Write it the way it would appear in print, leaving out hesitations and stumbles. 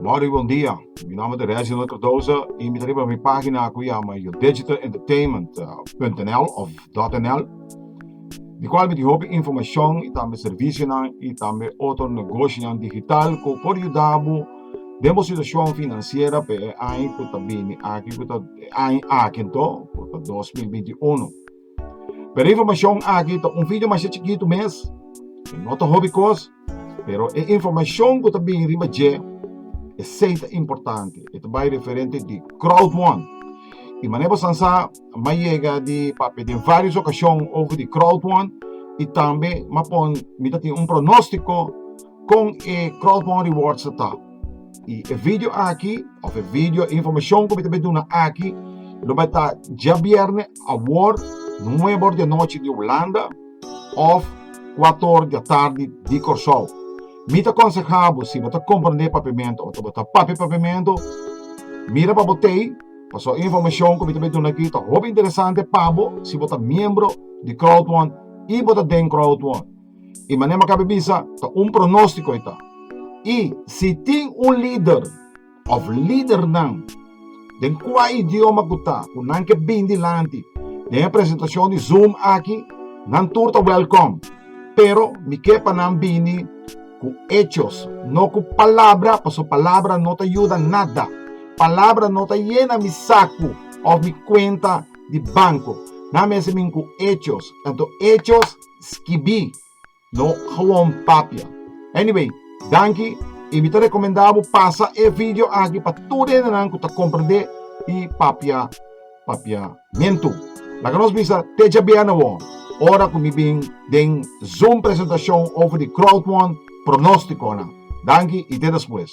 Mauri, bom dia. Mijn naam is Reginald Cardozo. Je moet even op mijn pagina komen, digitalentertainment.nl of .nl. Die qual met die hoop informação e também serviço e também outro negócio digital que pode ajudar a situação financeira para aí que também aqui que aqui então para 2021. Para informação aqui vídeo mais chiquito mês. Não tá hobby coisa, pero a informação que também riba é importante. Ito vai referente de crowdfunding. E maneira sansa mais chega de papel de várias ocasiões over de crowdfunding e também mapon mitati pronóstico com e crowdfunding rewards tá. E o vídeo aqui, ou o vídeo informação que também dona aqui, lo vai estar dia viernes award 9 de noite de Holanda of 4 da tarde de Corsol. Mita aconselhável se você compreender papiamento ou você papiamento, mira para você, passou informação que você tem aqui, tá muito interessante para se você é membro de crowdfunding e você tem crowdfunding. E maneira que bisa, tá pronóstico aí tá. E se tem líder não, den qual idioma que tá, com não que bem dilante, tem apresentação de Zoom aqui, não turta welcome, pero me quepa não bini com hechos, no com palavra, porque palavra não te ajuda nada. Palavra não te llena mi saco ou mi conta de banco. Na mesma com hechos. Tanto hechos esquibi, no gewoon papia. Anyway, danke. E me te recomendavo passa e vídeo aqui para tudo que te compreender e papiamento. La que nos visa, te já bem na ora que me vem den Zoom apresentação over de crowdfunding pronóstico na. Danke e até depois.